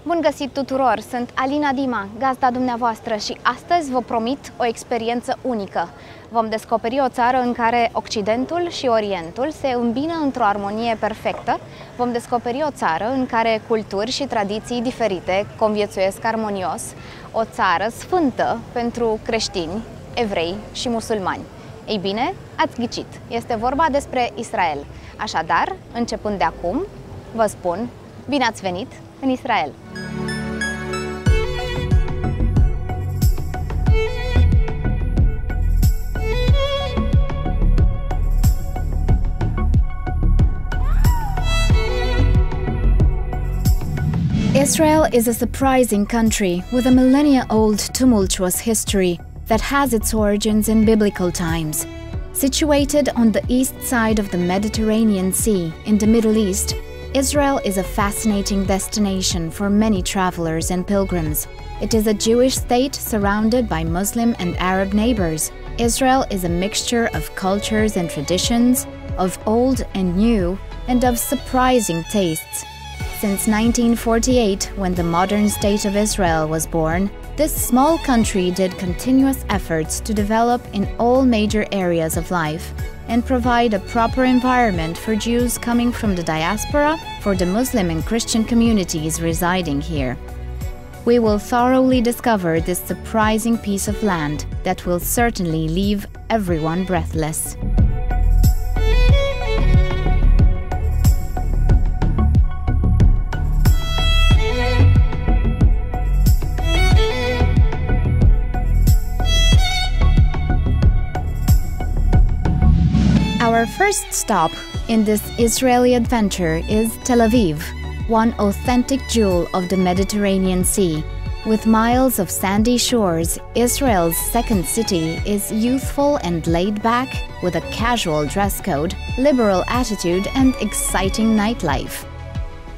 Bun găsit tuturor! Sunt Alina Dima, gazda dumneavoastră și astăzi vă promit o experiență unică. Vom descoperi o țară în care Occidentul și Orientul se îmbină într-o armonie perfectă. Vom descoperi o țară în care culturi și tradiții diferite conviețuiesc armonios. O țară sfântă pentru creștini, evrei și musulmani. Ei bine, ați ghicit, este vorba despre Israel. Așadar, începând de acum, vă spun, bine ați venit în Israel! Israel is a surprising country with a millennia-old tumultuous history that has its origins in biblical times. Situated on the east side of the Mediterranean Sea in the Middle East, Israel is a fascinating destination for many travelers and pilgrims. It is a Jewish state surrounded by Muslim and Arab neighbors. Israel is a mixture of cultures and traditions, of old and new, and of surprising tastes. Since 1948, when the modern state of Israel was born, this small country did continuous efforts to develop in all major areas of life and provide a proper environment for Jews coming from the diaspora, for the Muslim and Christian communities residing here. We will thoroughly discover this surprising piece of land that will certainly leave everyone breathless. Our first stop in this Israeli adventure is Tel Aviv, one authentic jewel of the Mediterranean Sea. With miles of sandy shores, Israel's second city is youthful and laid back, with a casual dress code, liberal attitude, and exciting nightlife.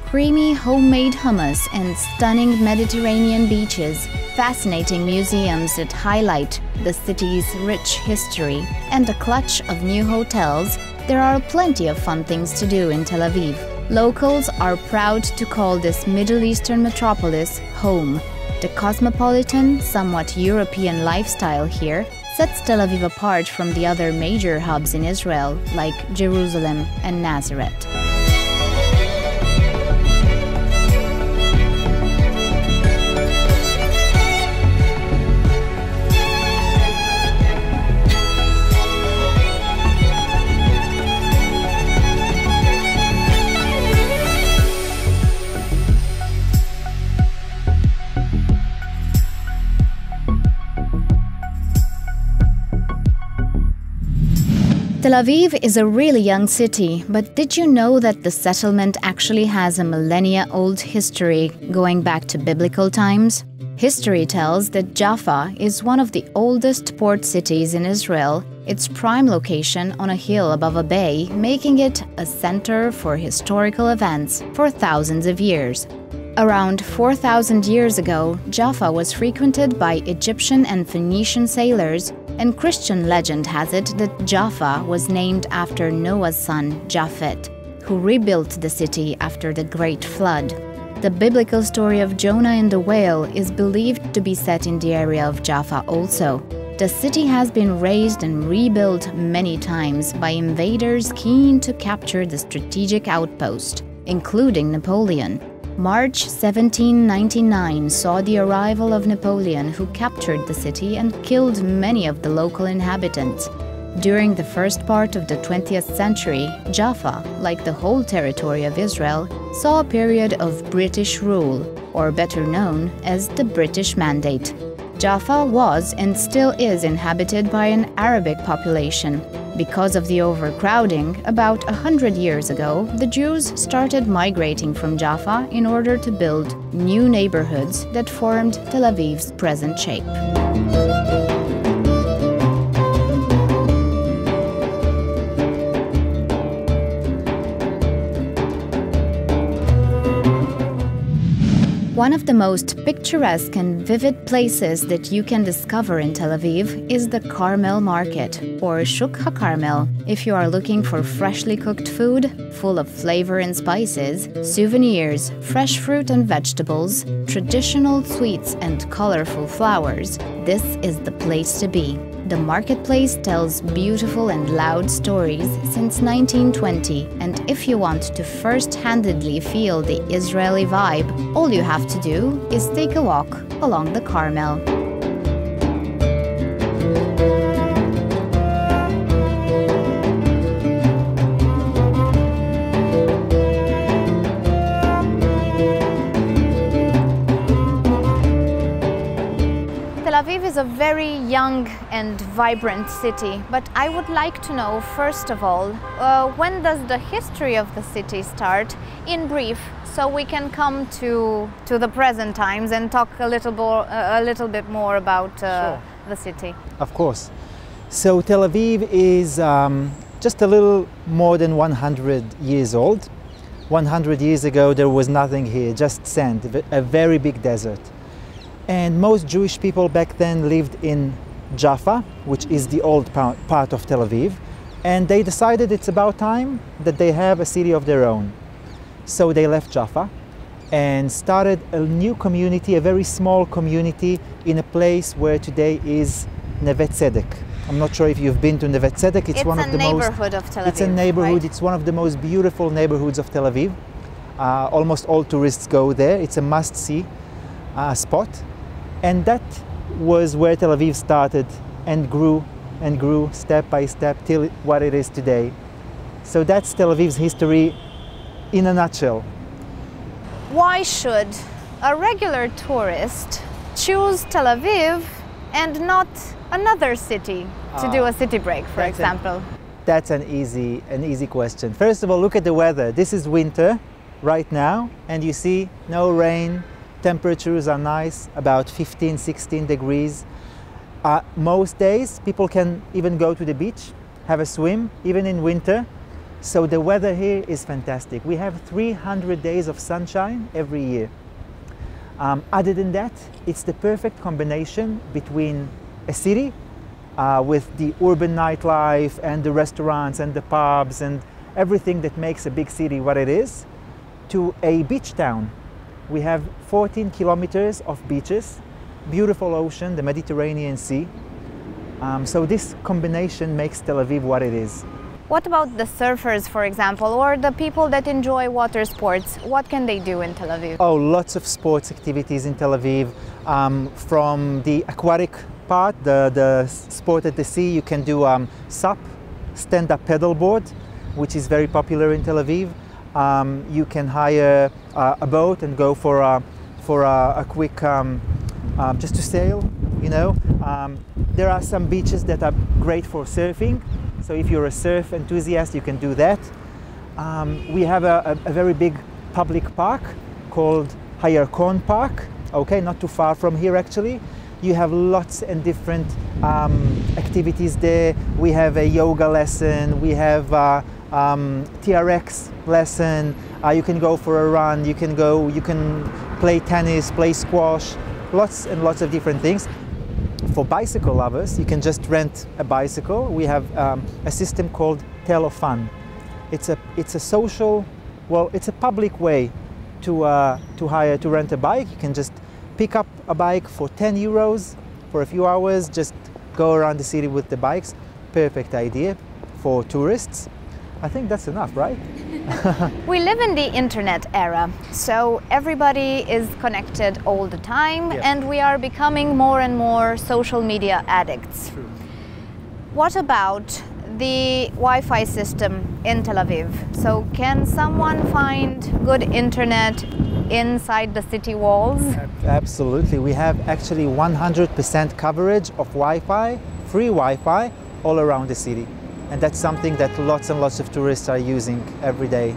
Creamy homemade hummus and stunning Mediterranean beaches, fascinating museums that highlight the city's rich history, and a clutch of new hotels, there are plenty of fun things to do in Tel Aviv. Locals are proud to call this Middle Eastern metropolis home. The cosmopolitan, somewhat European lifestyle here sets Tel Aviv apart from the other major hubs in Israel, like Jerusalem and Nazareth. Tel Aviv is a really young city, but did you know that the settlement actually has a millennia-old history going back to biblical times? History tells that Jaffa is one of the oldest port cities in Israel, its prime location on a hill above a bay, making it a center for historical events for thousands of years. Around 4,000 years ago, Jaffa was frequented by Egyptian and Phoenician sailors, and Christian legend has it that Jaffa was named after Noah's son, Japhet, who rebuilt the city after the Great Flood. The biblical story of Jonah and the whale is believed to be set in the area of Jaffa also. The city has been razed and rebuilt many times by invaders keen to capture the strategic outpost, including Napoleon. March 1799 saw the arrival of Napoleon, who captured the city and killed many of the local inhabitants. During the first part of the 20th century, Jaffa, like the whole territory of Israel, saw a period of British rule, or better known as the British Mandate. Jaffa was and still is inhabited by an Arabic population. Because of the overcrowding, about 100 years ago, the Jews started migrating from Jaffa in order to build new neighborhoods that formed Tel Aviv's present shape. One of the most picturesque and vivid places that you can discover in Tel Aviv is the Carmel Market, or Shuk HaCarmel, if you are looking for freshly cooked food, full of flavor and spices, souvenirs, fresh fruit and vegetables, traditional sweets and colorful flowers. This is the place to be. The marketplace tells beautiful and loud stories since 1920, and if you want to first-handedly feel the Israeli vibe, all you have to do is take a walk along the Carmel. Tel Aviv is a very young and vibrant city, but I would like to know, first of all, when does the history of the city start, in brief, so we can come to the present times and talk a little bit more about the city. Of course. So Tel Aviv is just a little more than 100 years old. 100 years ago there was nothing here, just sand, a very big desert. And most Jewish people back then lived in Jaffa, which is the old part of Tel Aviv, and they decided it's about time that they have a city of their own. So they left Jaffa and started a new community, a very small community in a place where today is Neve Tzedek. I'm not sure if you've been to Neve Tzedek. It's one of the neighborhood of Tel Aviv. It's a neighborhood. Right? It's one of the most beautiful neighborhoods of Tel Aviv. Almost all tourists go there. It's a must-see spot. And that was where Tel Aviv started and grew step by step till what it is today. So that's Tel Aviv's history in a nutshell. Why should a regular tourist choose Tel Aviv and not another city to do a city break, for example? That's an easy question. First of all, look at the weather. This is winter right now, and you see no rain. Temperatures are nice, about 15, 16 degrees. Most days people can even go to the beach, have a swim, even in winter. So the weather here is fantastic. We have 300 days of sunshine every year. Other than that, it's the perfect combination between a city with the urban nightlife and the restaurants and the pubs and everything that makes a big city what it is, to a beach town. We have 14 kilometers of beaches, beautiful ocean, the Mediterranean Sea. So this combination makes Tel Aviv what it is. What about the surfers, for example, or the people that enjoy water sports? What can they do in Tel Aviv? Oh, lots of sports activities in Tel Aviv. From the aquatic part, the sport at the sea, you can do SUP, stand-up paddleboard, which is very popular in Tel Aviv. You can hire a boat and go for a quick, just to sail, you know. There are some beaches that are great for surfing. So if you're a surf enthusiast, you can do that. We have a very big public park called Hayarkon Park, okay, not too far from here actually. You have lots and different activities there. We have a yoga lesson, we have TRX lesson, you can go for a run, you can play tennis, play squash, lots and lots of different things. For bicycle lovers, you can just rent a bicycle. We have a system called Telofan. It's a social, well, it's a public way to rent a bike. You can just pick up a bike for 10 euros for a few hours, just go around the city with the bikes. Perfect idea for tourists. I think that's enough, right? We live in the internet era, so everybody is connected all the time, yeah. And we are becoming more and more social media addicts. True. What about the Wi-Fi system in Tel Aviv? So can someone find good internet inside the city walls? Absolutely. We have actually 100% coverage of Wi-Fi, free Wi-Fi, all around the city. And that's something that lots and lots of tourists are using every day.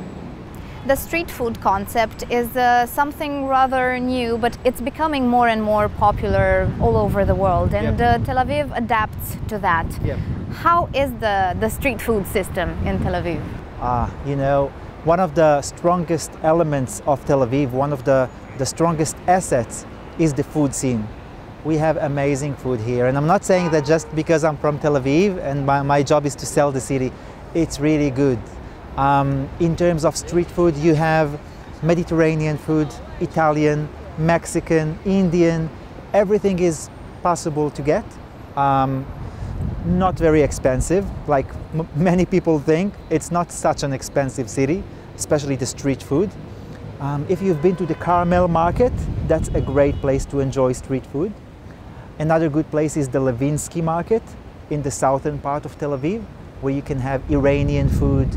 The street food concept is something rather new, but it's becoming more and more popular all over the world, and yep. Tel Aviv adapts to that. Yep. How is the street food system in Tel Aviv? You know, one of the strongest elements of Tel Aviv, one of the the strongest assets is the food scene. We have amazing food here, and I'm not saying that just because I'm from Tel Aviv and my job is to sell the city. It's really good. In terms of street food, you have Mediterranean food, Italian, Mexican, Indian, everything is possible to get. Not very expensive, like many people think. It's not such an expensive city, especially the street food. If you've been to the Carmel market, that's a great place to enjoy street food. Another good place is the Levinsky market in the southern part of Tel Aviv, where you can have Iranian food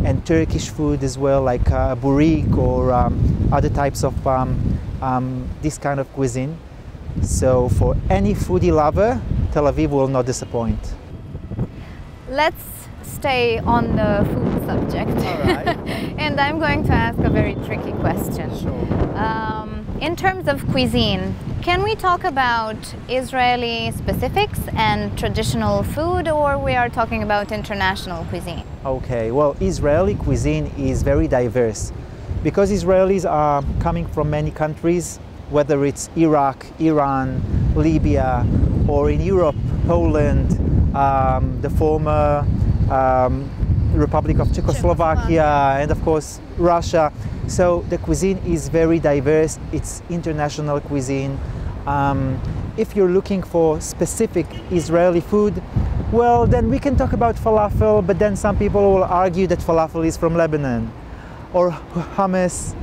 and Turkish food as well, like burik or other types of this kind of cuisine. So for any foodie lover, Tel Aviv will not disappoint. Let's stay on the food subject. All right. And I'm going to ask a very tricky question. Sure. In terms of cuisine, can we talk about Israeli specifics and traditional food, or we are talking about international cuisine? Okay, well, Israeli cuisine is very diverse because Israelis are coming from many countries, whether it's Iraq, Iran, Libya, or in Europe, Poland, the former Republic of Czechoslovakia, and of course Russia. So the cuisine is very diverse. It's international cuisine. If you're looking for specific Israeli food, well, then we can talk about falafel, but then some people will argue that falafel is from Lebanon, or hummus,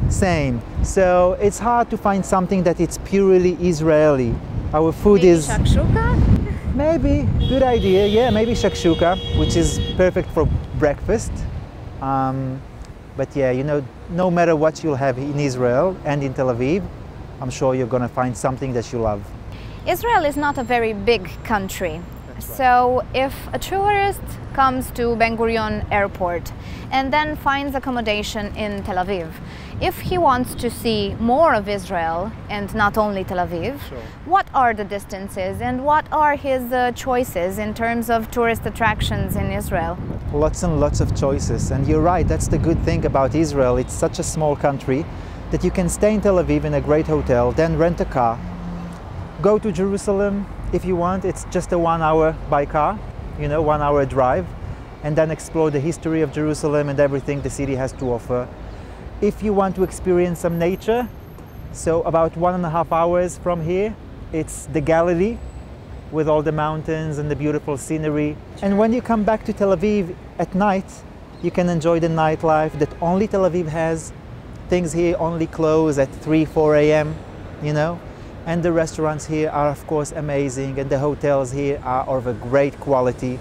same. So it's hard to find something that it's purely Israeli. Our food is... shakshuka? Maybe, good idea, yeah, maybe shakshuka, which is perfect for breakfast. But yeah, you know, no matter what you'll have in Israel and in Tel Aviv, I'm sure you're going to find something that you love. Israel is not a very big country. So if a tourist comes to Ben Gurion Airport and then finds accommodation in Tel Aviv, if he wants to see more of Israel and not only Tel Aviv, Sure. What are the distances and what are his choices in terms of tourist attractions in Israel? Lots and lots of choices, and you're right, that's the good thing about Israel. It's such a small country that you can stay in Tel Aviv in a great hotel, then rent a car, go to Jerusalem if you want. It's just a 1 hour by car, you know, 1 hour drive, and then explore the history of Jerusalem and everything the city has to offer. If you want to experience some nature, so about 1.5 hours from here, it's the Galilee with all the mountains and the beautiful scenery. And when you come back to Tel Aviv at night, you can enjoy the nightlife that only Tel Aviv has. Things here only close at 3, 4 a.m., you know. And the restaurants here are of course amazing, and the hotels here are of a great quality.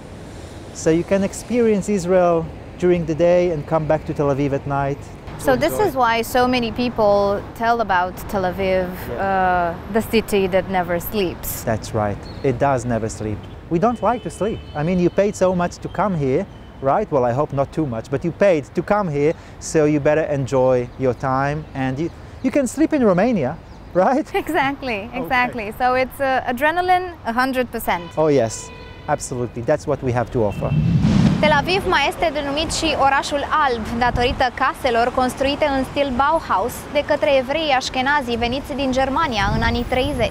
So you can experience Israel during the day and come back to Tel Aviv at night. So this is why so many people tell about Tel Aviv, the city that never sleeps. That's right, it does never sleep. We don't like to sleep. I mean, you paid so much to come here, right? Well, I hope not too much, but you paid to come here, so you better enjoy your time. And you can sleep in Romania, right? Exactly. So it's adrenaline 100%. Oh yes, absolutely. That's what we have to offer. Tel Aviv mai este denumit și orașul alb datorită caselor construite în stil Bauhaus de către evrei așkenazi veniți din Germania în anii 30.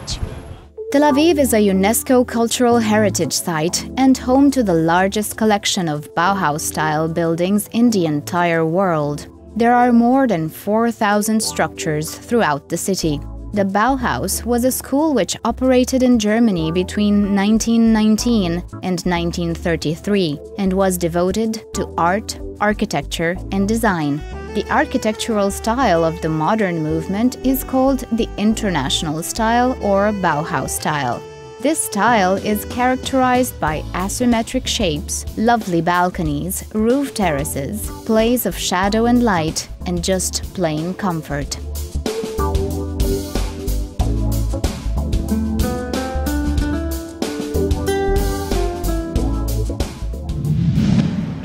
Tel Aviv is a UNESCO Cultural Heritage Site and home to the largest collection of Bauhaus-style buildings in the entire world. There are more than 4,000 structures throughout the city. The Bauhaus was a school which operated in Germany between 1919 and 1933 and was devoted to art, architecture, and design. The architectural style of the modern movement is called the International Style or Bauhaus style. This style is characterized by asymmetric shapes, lovely balconies, roof terraces, plays of shadow and light, and just plain comfort.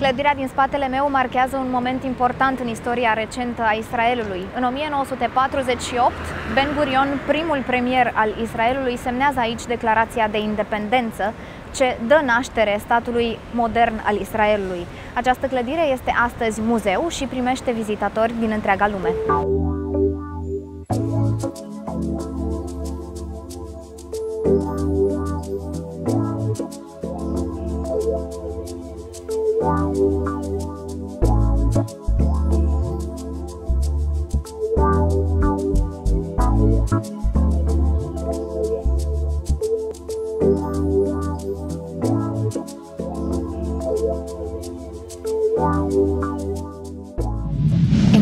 Clădirea din spatele meu marchează un moment important în istoria recentă a Israelului. În 1948, Ben Gurion, primul premier al Israelului, semnează aici declarația de independență, ce dă naștere statului modern al Israelului. Această clădire este astăzi muzeu și primește vizitatori din întreaga lume. In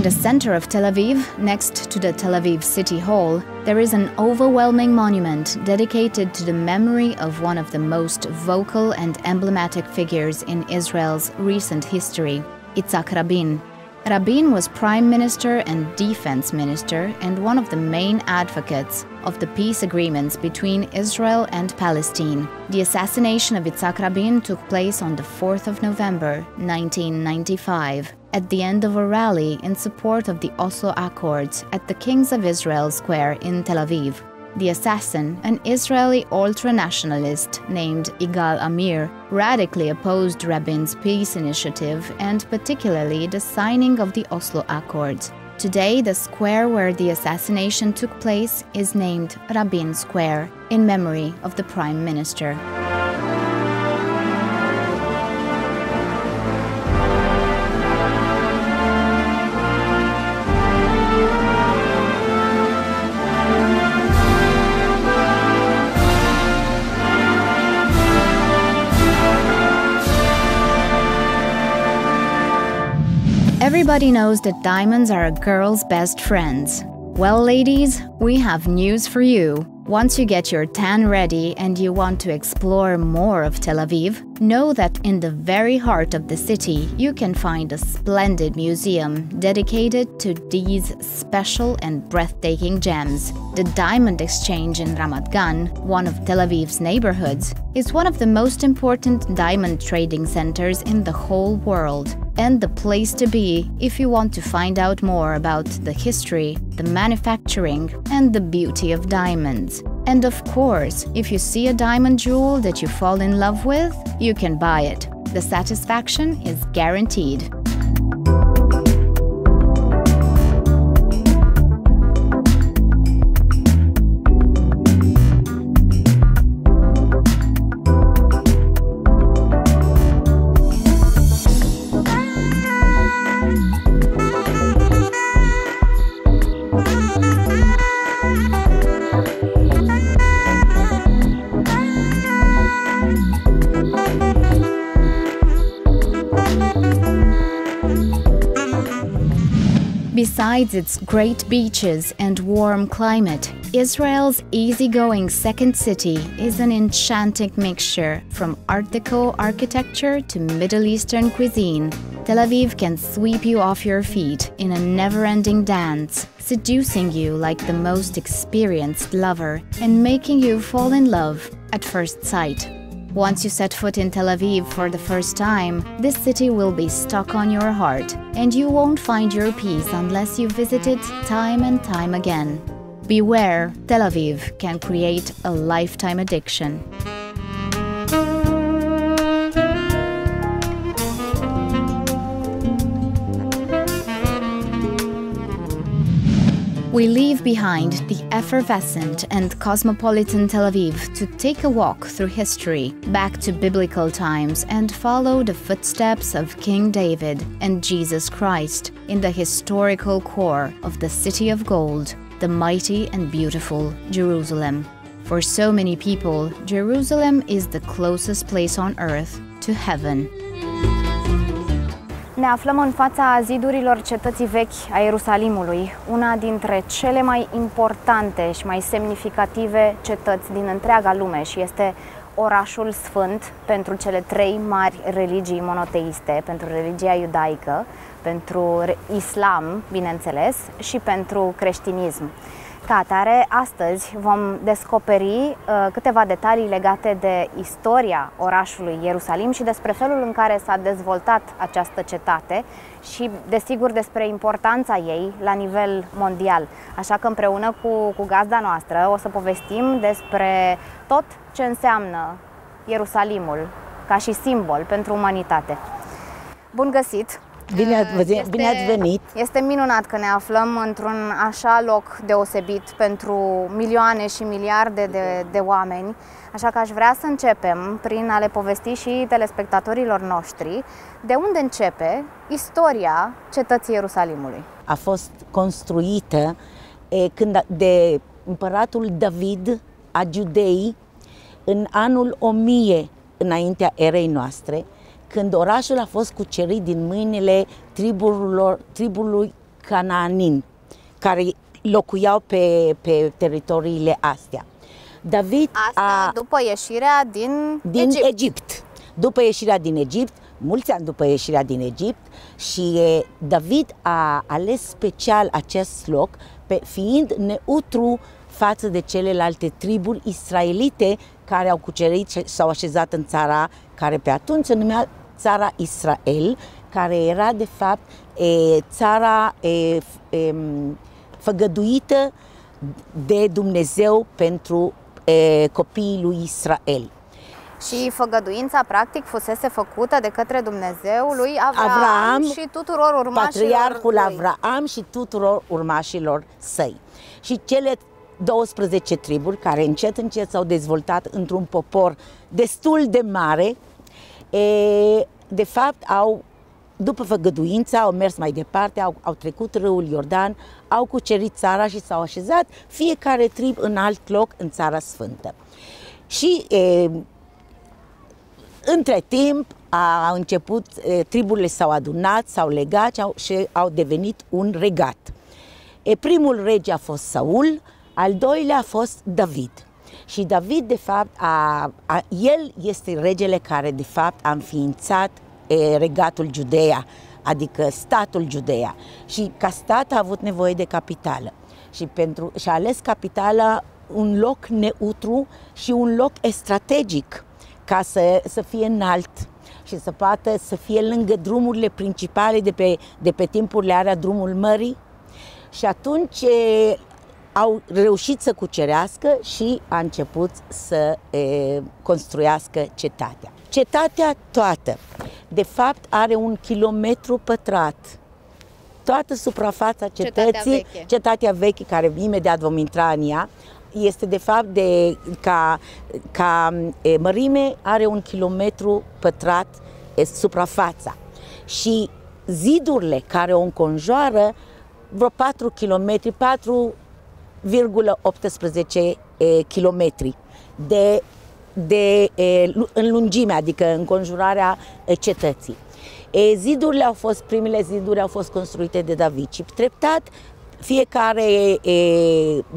the center of Tel Aviv, next to the Tel Aviv City Hall, there is an overwhelming monument dedicated to the memory of one of the most vocal and emblematic figures in Israel's recent history, Yitzhak Rabin. Rabin was prime minister and defense minister and one of the main advocates of the peace agreements between Israel and Palestine. The assassination of Yitzhak Rabin took place on the 4th of November, 1995, at the end of a rally in support of the Oslo Accords at the Kings of Israel Square in Tel Aviv. The assassin, an Israeli ultra-nationalist named Yigal Amir, radically opposed Rabin's peace initiative and particularly the signing of the Oslo Accords. Today, the square where the assassination took place is named Rabin Square, in memory of the Prime Minister. Everybody knows that diamonds are a girl's best friends. Well, ladies, we have news for you. Once you get your tan ready and you want to explore more of Tel Aviv, know that in the very heart of the city, you can find a splendid museum dedicated to these special and breathtaking gems. The Diamond Exchange in Ramat Gan, one of Tel Aviv's neighborhoods, is one of the most important diamond trading centers in the whole world, and the place to be if you want to find out more about the history, the manufacturing, and the beauty of diamonds. And of course, if you see a diamond jewel that you fall in love with, you can buy it. The satisfaction is guaranteed. Besides its great beaches and warm climate, Israel's easygoing second city is an enchanting mixture from Art Deco architecture to Middle Eastern cuisine. Tel Aviv can sweep you off your feet in a never-ending dance, seducing you like the most experienced lover and making you fall in love at first sight. Once you set foot in Tel Aviv for the first time, this city will be stuck on your heart, and you won't find your peace unless you visit it time and time again. Beware, Tel Aviv can create a lifetime addiction. We leave behind the effervescent and cosmopolitan Tel Aviv to take a walk through history, back to biblical times, and follow the footsteps of King David and Jesus Christ in the historical core of the City of Gold, the mighty and beautiful Jerusalem. For so many people, Jerusalem is the closest place on earth to heaven. Ne aflăm în fața zidurilor cetății vechi a Ierusalimului, una dintre cele mai importante și mai semnificative cetăți din întreaga lume și este orașul sfânt pentru cele trei mari religii monoteiste, pentru religia iudaică, pentru islam, bineînțeles, și pentru creștinism. Ca atare, astăzi vom descoperi câteva detalii legate de istoria orașului Ierusalim și despre felul în care s-a dezvoltat această cetate și, desigur, despre importanța ei la nivel mondial. Așa că împreună cu gazda noastră o să povestim despre tot ce înseamnă Ierusalimul ca și simbol pentru umanitate. Bun găsit! Bine ați venit! Este minunat că ne aflăm într-un așa loc deosebit pentru milioane și miliarde de oameni, așa că aș vrea să începem prin a le povesti și telespectatorilor noștri de unde începe istoria cetății Ierusalimului. A fost construită de împăratul David a Giudeii în anul 1000 înaintea erei noastre, când orașul a fost cucerit din mâinile tribului Canaanin, care locuiau pe teritoriile astea. David după ieșirea din Egipt. După ieșirea din Egipt, mulți ani după ieșirea din Egipt, și David a ales special acest loc, fiind neutru față de celelalte triburi israelite care au cucerit și s-au așezat în țara care pe atunci se numea țara Israel, care era de fapt țara făgăduită de Dumnezeu pentru copiii lui Israel. Și făgăduința practic fusese făcută de către Dumnezeu lui Avraam și tuturor urmașilor patriarhul lui. Avraam și tuturor urmașilor săi. Și cele 12 triburi care încet s-au dezvoltat într-un popor destul de mare, de fapt după făgăduința, au mers mai departe, au trecut râul Iordan, au cucerit țara și s-au așezat fiecare trib în alt loc în Țara Sfântă. Și între timp a început, triburile s-au adunat, s-au legat și au devenit un regat. Primul rege a fost Saul, al doilea a fost David. Și David, de fapt, el este regele care, de fapt, a înființat regatul Giudeea, adică statul Giudeea. Și ca stat a avut nevoie de capitală. Și a ales capitala un loc neutru și un loc strategic, ca să fie înalt și să poată să fie lângă drumurile principale de pe timpurile alea, drumul mării. Și atunci au reușit să cucerească și a început să construiască cetatea. Cetatea toată, de fapt, are 1 kilometru pătrat. Toată suprafața cetății, cetatea veche, care imediat vom intra în ea, este de fapt ca mărime, are 1 kilometru pătrat suprafața. Și zidurile care o înconjoară, vreo 4 km, 4,18 km în lungime, adică înconjurarea cetății. Primele ziduri au fost construite de David și treptat fiecare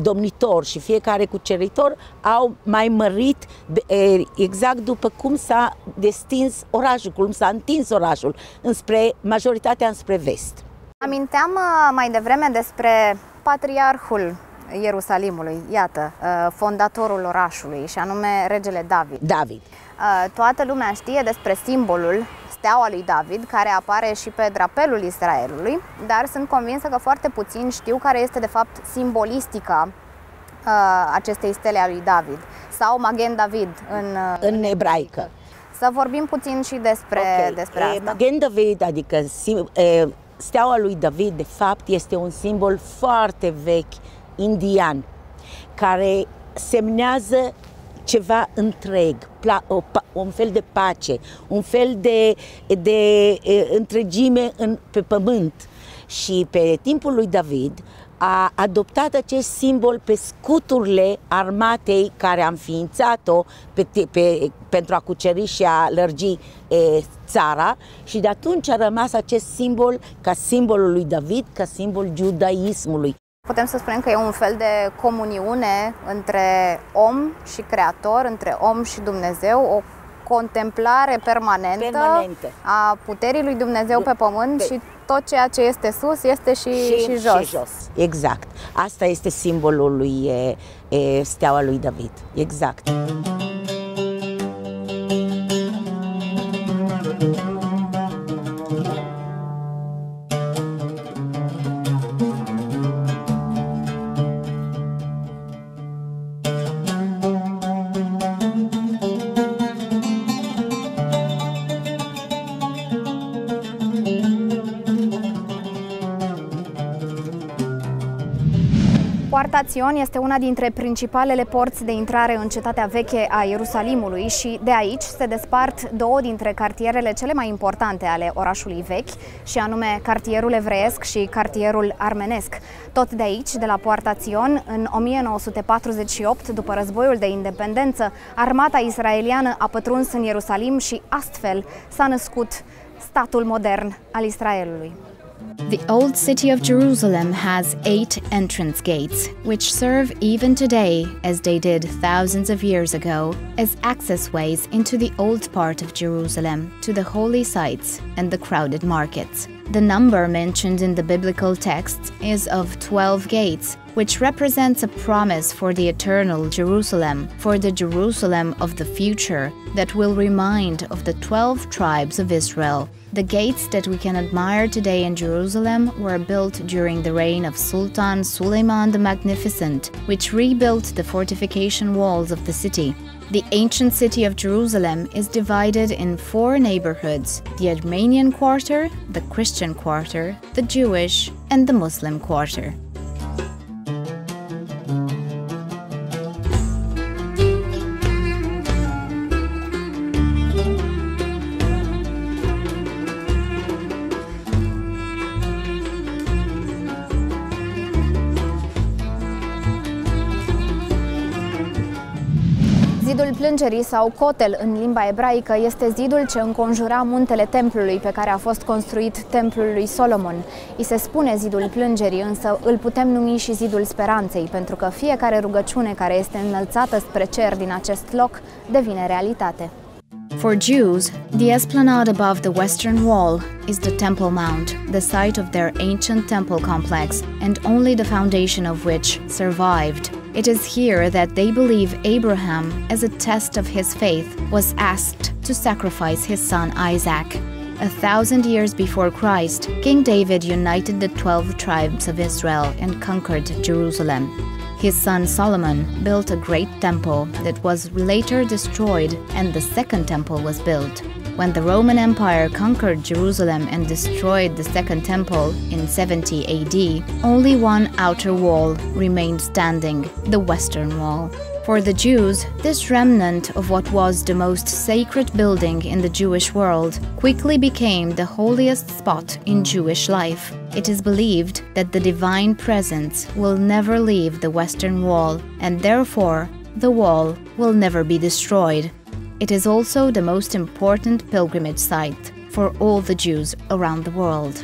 domnitor și fiecare cuceritor au mai mărit exact după cum s-a destins orașul, cum s-a întins orașul, majoritatea înspre vest. Aminteam mai devreme despre patriarhul Ierusalimului, iată, fondatorul orașului, și anume regele David. Toată lumea știe despre simbolul, steaua lui David, care apare și pe drapelul Israelului, dar sunt convinsă că foarte puțini știu care este de fapt simbolistica acestei stele a lui David, sau Magen David în ebraică. Să vorbim puțin și despre asta. Magen David, adică steaua lui David, de fapt, este un simbol foarte vechi indian, care semnează ceva întreg, un fel de pace, un fel de întregime pe pământ. Și pe timpul lui David a adoptat acest simbol pe scuturile armatei care a înființat-o pentru a cuceri și a lărgi țara, și de atunci a rămas acest simbol ca simbolul lui David, ca simbol judaismului. Putem să spunem că e un fel de comuniune între om și Creator, între om și Dumnezeu, o contemplare permanentă a puterii lui Dumnezeu pe pământ și tot ceea ce este sus este și jos. Exact. Asta este simbolul lui steaua lui David. Exact. Poarta Poarta Țion este una dintre principalele porți de intrare în cetatea veche a Ierusalimului și de aici se despart două dintre cartierele cele mai importante ale orașului vechi, și anume cartierul evreiesc și cartierul armenesc. Tot de aici, de la Poarta Țion, în 1948, după războiul de independență, armata israeliană a pătruns în Ierusalim și astfel s-a născut statul modern al Israelului. The old city of Jerusalem has 8 entrance gates, which serve even today, as they did thousands of years ago, as access ways into the old part of Jerusalem, to the holy sites and the crowded markets. The number mentioned in the biblical texts is of 12 gates, which represents a promise for the eternal Jerusalem, for the Jerusalem of the future, that will remind of the 12 tribes of Israel. The gates that we can admire today in Jerusalem were built during the reign of Sultan Suleiman the Magnificent, which rebuilt the fortification walls of the city. The ancient city of Jerusalem is divided in 4 neighborhoods: the Armenian quarter, the Christian quarter, the Jewish, and the Muslim quarter. Zidul Plângerii sau Cotel în limba ebraică este zidul ce înconjura muntele templului pe care a fost construit templul lui Solomon. I se spune Zidul Plângerii, însă îl putem numi și Zidul Speranței, pentru că fiecare rugăciune care este înălțată spre cer din acest loc devine realitate. For Jews, the esplanade above the Western Wall is the Temple Mount, the site of their ancient temple complex, and only the foundation of which survived. It is here that they believe Abraham, as a test of his faith, was asked to sacrifice his son Isaac. 1,000 years before Christ, King David united the 12 tribes of Israel and conquered Jerusalem. His son Solomon built a great temple that was later destroyed, and the second temple was built. When the Roman Empire conquered Jerusalem and destroyed the Second Temple in 70 AD, only one outer wall remained standing, the Western Wall. For the Jews, this remnant of what was the most sacred building in the Jewish world quickly became the holiest spot in Jewish life. It is believed that the divine presence will never leave the Western Wall, and therefore the wall will never be destroyed. It is also the most important pilgrimage site for all the Jews around the world.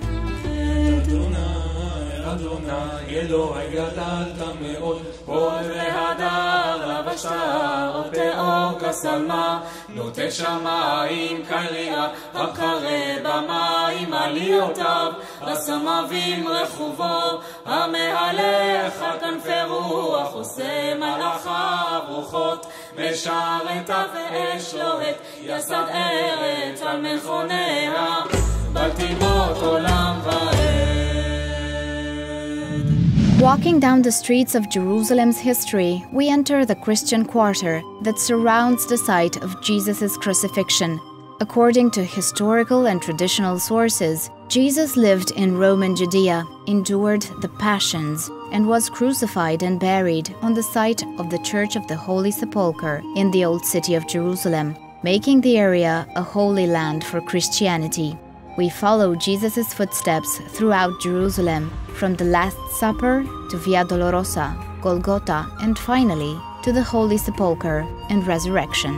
Walking down the streets of Jerusalem's history, we enter the Christian quarter that surrounds the site of Jesus' crucifixion. According to historical and traditional sources, Jesus lived in Roman Judea, endured the Passions, and was crucified and buried on the site of the Church of the Holy Sepulchre in the Old City of Jerusalem, making the area a holy land for Christianity. We follow Jesus' footsteps throughout Jerusalem, from the Last Supper to Via Dolorosa, Golgotha, and finally to the Holy Sepulchre and Resurrection.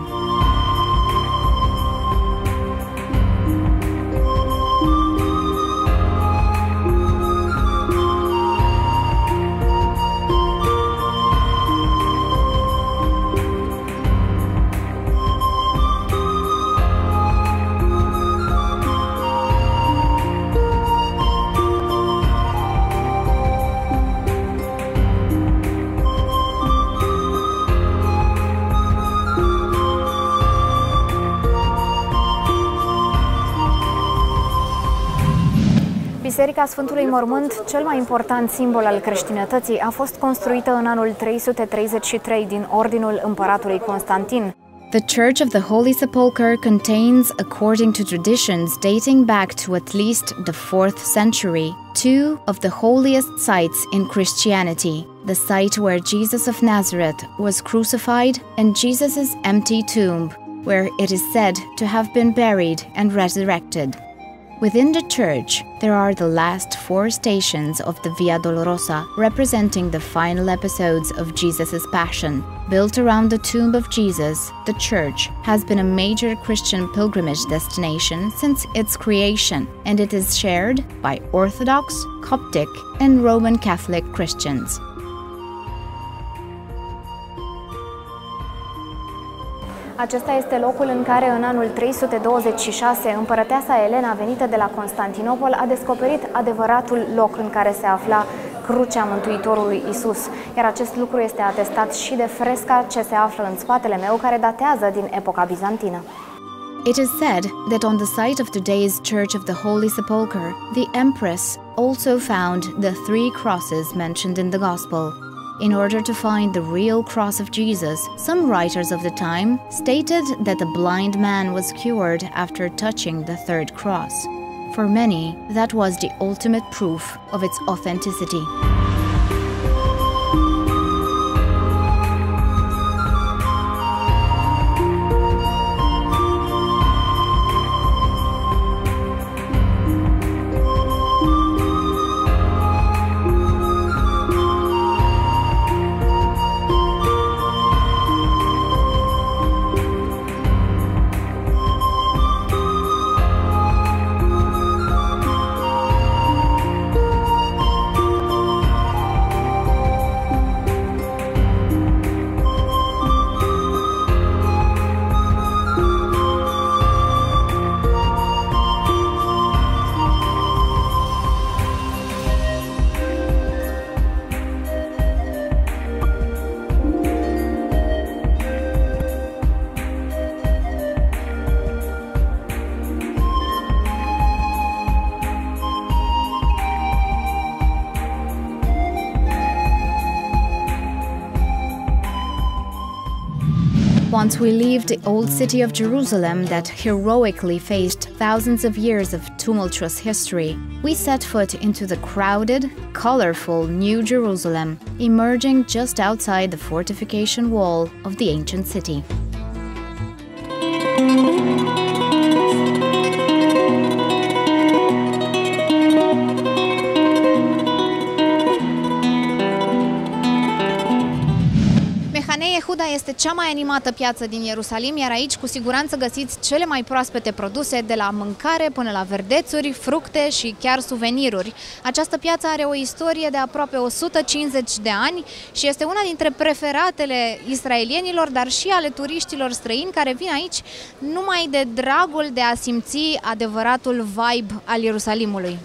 Biserica Sfântului Mormânt, cel mai important simbol al creștinătății, a fost construită în anul 333 din Ordinul Împăratului Constantin. The Church of the Holy Sepulchre contains, according to traditions dating back to at least the 4th century, two of the holiest sites in Christianity. the site where Jesus of Nazareth was crucified, and Jesus' empty tomb, where it is said to have been buried and resurrected. Within the church, there are the last 4 stations of the Via Dolorosa, representing the final episodes of Jesus' Passion. Built around the tomb of Jesus, the church has been a major Christian pilgrimage destination since its creation, and it is shared by Orthodox, Coptic, and Roman Catholic Christians. Acesta este locul în care în anul 326 împărăteasa Elena, venită de la Constantinopol, a descoperit adevăratul loc în care se afla crucea Mântuitorului Isus. Iar acest lucru este atestat și de fresca ce se află în spatele meu, care datează din epoca bizantină. It is said that on the site of today's Church of the Holy Sepulchre, the Empress also found the 3 crosses mentioned in the Gospel. In order to find the real cross of Jesus, some writers of the time stated that the blind man was cured after touching the 3rd cross. For many, that was the ultimate proof of its authenticity. Once we leave the old city of Jerusalem that heroically faced thousands of years of tumultuous history, we set foot into the crowded, colorful New Jerusalem, emerging just outside the fortification wall of the ancient city. Mehanei Yehuda este cea mai animată piață din Ierusalim, iar aici cu siguranță găsiți cele mai proaspete produse, de la mâncare până la verdețuri, fructe și chiar suveniruri. Această piață are o istorie de aproape 150 de ani și este una dintre preferatele israelienilor, dar și ale turiștilor străini care vin aici numai de dragul de a simți adevăratul vibe al Ierusalimului.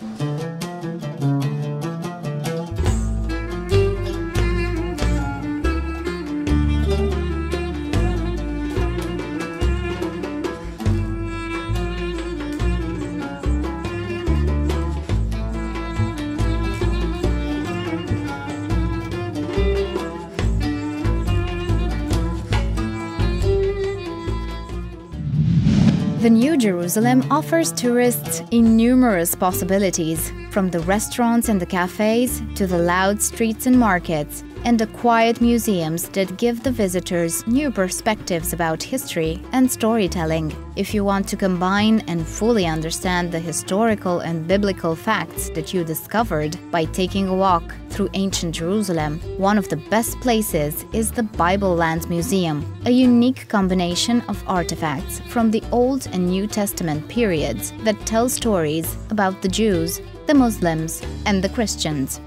The New Jerusalem offers tourists innumerous possibilities, from the restaurants and the cafes to the loud streets and markets, and the quiet museums that give the visitors new perspectives about history and storytelling. If you want to combine and fully understand the historical and biblical facts that you discovered by taking a walk through ancient Jerusalem, one of the best places is the Bible Land Museum, a unique combination of artifacts from the Old and New Testament periods that tell stories about the Jews, the Muslims, and the Christians.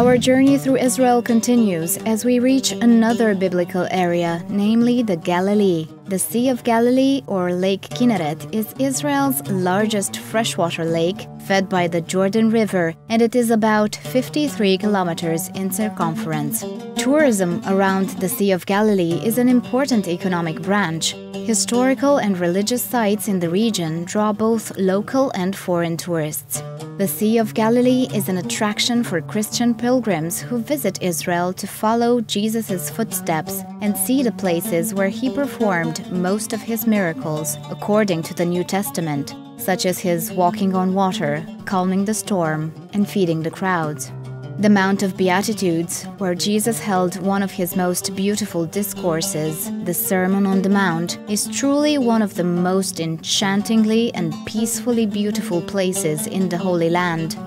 Our journey through Israel continues as we reach another biblical area, namely the Galilee. The Sea of Galilee, or Lake Kinneret, is Israel's largest freshwater lake, fed by the Jordan River, and it is about 53 kilometers in circumference. Tourism around the Sea of Galilee is an important economic branch. Historical and religious sites in the region draw both local and foreign tourists. The Sea of Galilee is an attraction for Christian pilgrims who visit Israel to follow Jesus' footsteps and see the places where he performed most of his miracles according to the New Testament, such as his walking on water, calming the storm, and feeding the crowds. The Mount of Beatitudes, where Jesus held one of his most beautiful discourses, the Sermon on the Mount, is truly one of the most enchantingly and peacefully beautiful places in the Holy Land.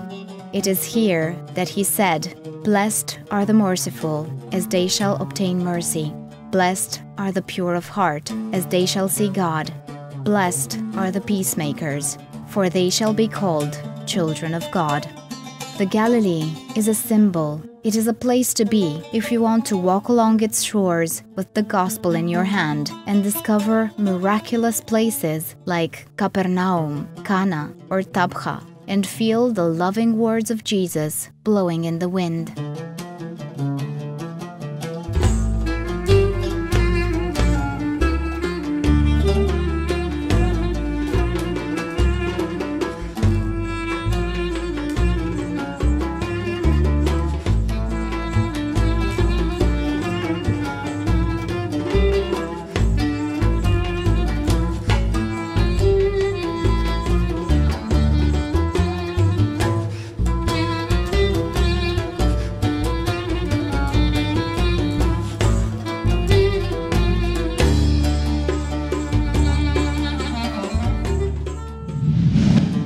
It is here that he said, "Blessed are the merciful, as they shall obtain mercy. Blessed are the pure of heart, as they shall see God. Blessed are the peacemakers, for they shall be called children of God." The Galilee is a symbol. It is a place to be if you want to walk along its shores with the gospel in your hand and discover miraculous places like Capernaum, Cana, or Tabcha, and feel the loving words of Jesus blowing in the wind.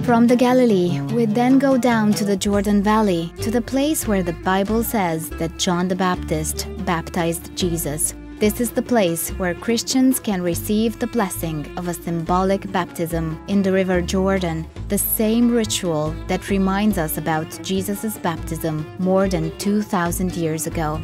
From the Galilee, we then go down to the Jordan Valley, to the place where the Bible says that John the Baptist baptized Jesus. This is the place where Christians can receive the blessing of a symbolic baptism in the River Jordan, the same ritual that reminds us about Jesus' baptism more than 2,000 years ago.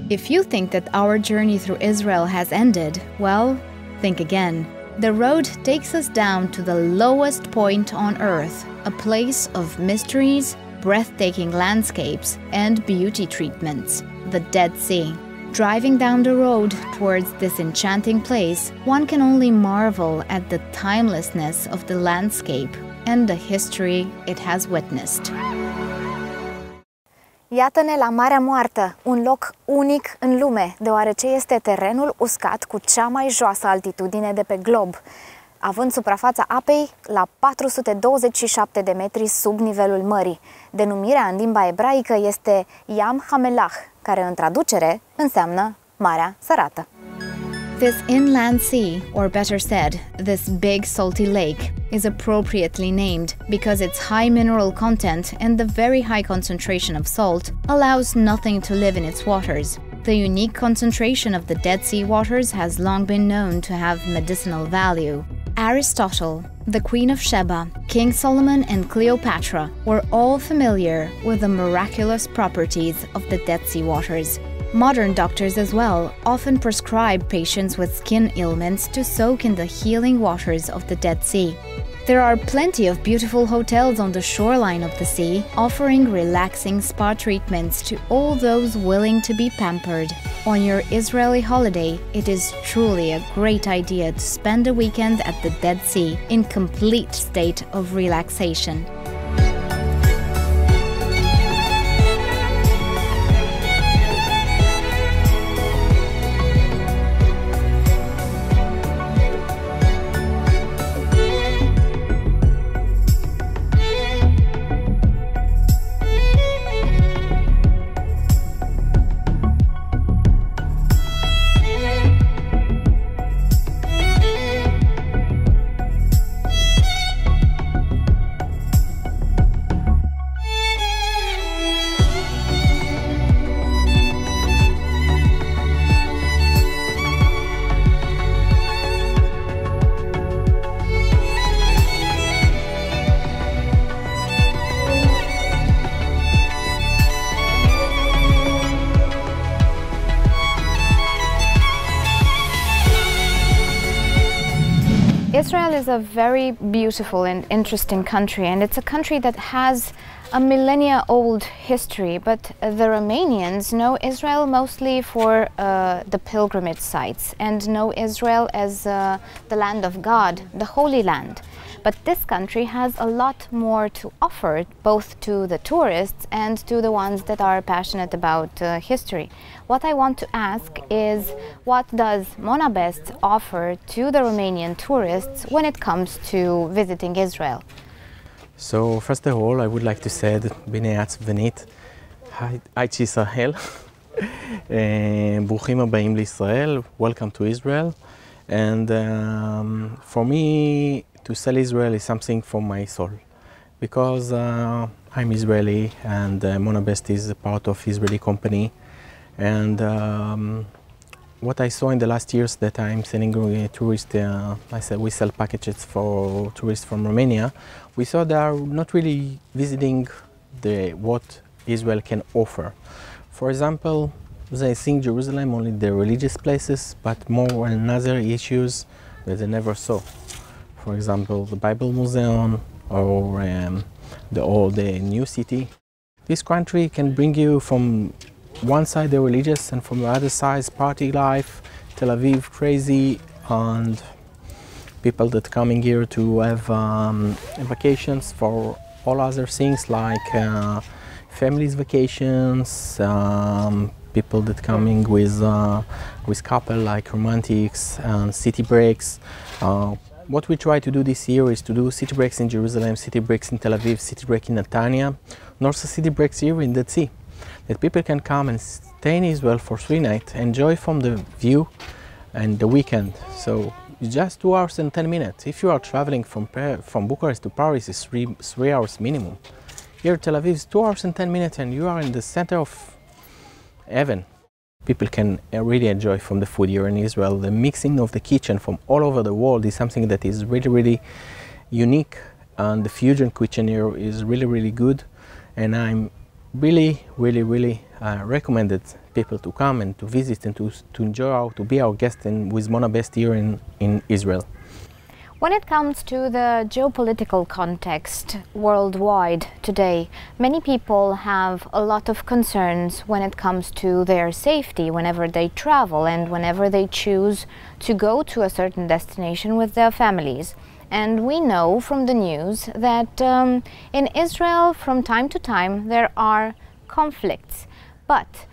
If you think that our journey through Israel has ended, well, think again. The road takes us down to the lowest point on earth, a place of mysteries, breathtaking landscapes, and beauty treatments, the Dead Sea. Driving down the road towards this enchanting place, one can only marvel at the timelessness of the landscape and the history it has witnessed. Iată-ne la Marea Moartă, un loc unic în lume, deoarece este terenul uscat cu cea mai joasă altitudine de pe glob, având suprafața apei la 427 de metri sub nivelul mării. Denumirea în limba ebraică este Yam HaMelach, care în traducere înseamnă Marea Sărată. This inland sea, or better said, this big salty lake, is appropriately named because its high mineral content and the very high concentration of salt allows nothing to live in its waters. The unique concentration of the Dead Sea waters has long been known to have medicinal value. Aristotle, the Queen of Sheba, King Solomon, and Cleopatra were all familiar with the miraculous properties of the Dead Sea waters. Modern doctors as well often prescribe patients with skin ailments to soak in the healing waters of the Dead Sea. There are plenty of beautiful hotels on the shoreline of the sea, offering relaxing spa treatments to all those willing to be pampered. On your Israeli holiday, it is truly a great idea to spend a weekend at the Dead Sea in complete state of relaxation. Israel is a very beautiful and interesting country, and it's a country that has a millennia-old history, but the Romanians know Israel mostly for the pilgrimage sites and know Israel as the land of God, the Holy Land. But this country has a lot more to offer, both to the tourists and to the ones that are passionate about history. What I want to ask is, what does Monabest offer to the Romanian tourists when it comes to visiting Israel? So first of all, I would like to say that bine ați venit. Aici Israel. ברוכים הבאים לישראל. Welcome to Israel. And for me, to sell Israel is something for my soul, because I'm Israeli and Monabest is a part of Israeli company. And what I saw in the last years that I'm sending tourists, we sell packages for tourists from Romania. We saw they are not really visiting what Israel can offer. For example, they think Jerusalem only the religious places, but more and other issues that they never saw. For example, the Bible Museum or the new city. This country can bring you from one side the religious and from the other side party life, Tel Aviv crazy, and people that coming here to have vacations for all other things like families vacations, people that coming with couple like romantics and city breaks. What we try to do this year is to do city breaks in Jerusalem, city breaks in Tel Aviv, city break in Netanya, and also city breaks here in the sea. That people can come and stay in Israel for 3 nights, enjoy from the view and the weekend. So it's just 2 hours and 10 minutes. If you are traveling from Bucharest to Paris, it's 3 hours minimum. Here Tel Aviv is 2 hours and 10 minutes and you are in the center of heaven. People can really enjoy from the food here in Israel. The mixing of the kitchen from all over the world is something that is really, really unique, and the fusion kitchen here is really, really good. And I'm really recommended people to come and to visit and to enjoy, to be our guest with Monabest here in Israel. When it comes to the geopolitical context worldwide today, many people have a lot of concerns when it comes to their safety whenever they travel and whenever they choose to go to a certain destination with their families. And we know from the news that in Israel from time to time there are conflicts. But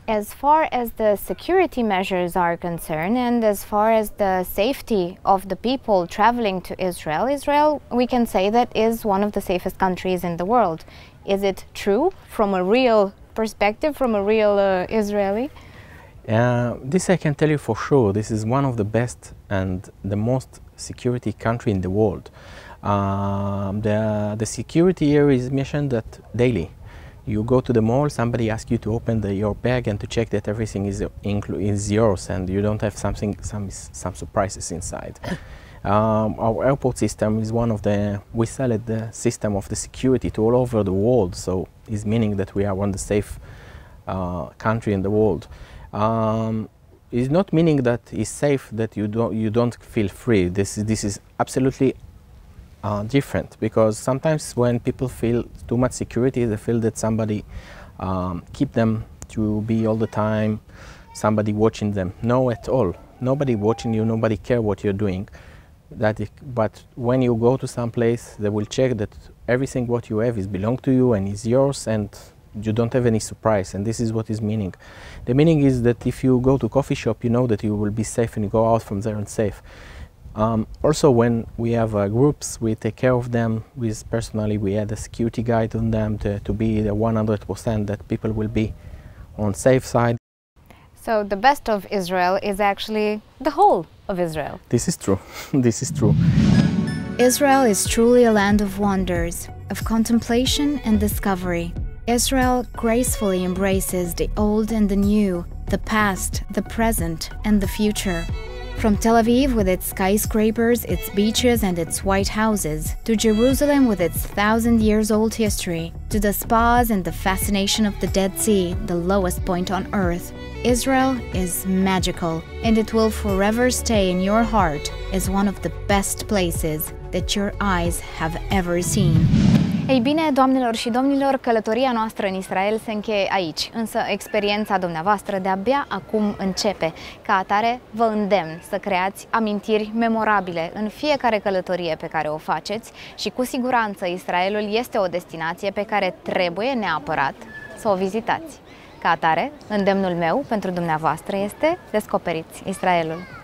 as far as the security measures are concerned and as far as the safety of the people traveling to Israel, Israel, we can say that is one of the safest countries in the world. Is it true from a real perspective, from a real Israeli? This I can tell you for sure. This is one of the best and the most security country in the world. The security here is mentioned that daily. You go to the mall, somebody asks you to open your bag and to check that everything is yours and you don't have some surprises inside. Our airport system is one of we sell it the system of the security to all over the world, so it's meaning that we are one of the safe country in the world. It's not meaning that it's safe that you don't feel free. This is absolutely different, because sometimes when people feel too much security, they feel that somebody keep them to be all the time, somebody watching them. No, at all. Nobody watching you, nobody care what you're doing. But when you go to some place, they will check that everything what you have is belong to you and is yours, and you don't have any surprise. And this is what is meaning. The meaning is that if you go to coffee shop, you know that you will be safe and you go out from there and safe. Also, when we have groups, we take care of them. Personally, we had a security guide on them to be the 100% that people will be on safe side. So the best of Israel is actually the whole of Israel. This is true. This is true. Israel is truly a land of wonders, of contemplation and discovery. Israel gracefully embraces the old and the new, the past, the present, and the future. From Tel Aviv with its skyscrapers, its beaches and its white houses, to Jerusalem with its 1,000-years-old history, to the spas and the fascination of the Dead Sea, the lowest point on earth, Israel is magical, and it will forever stay in your heart as one of the best places that your eyes have ever seen. Ei bine, doamnelor și domnilor, călătoria noastră în Israel se încheie aici, însă experiența dumneavoastră de-abia acum începe. Ca atare, vă îndemn să creați amintiri memorabile în fiecare călătorie pe care o faceți și cu siguranță Israelul este o destinație pe care trebuie neapărat să o vizitați. Ca atare, îndemnul meu pentru dumneavoastră este: descoperiți Israelul.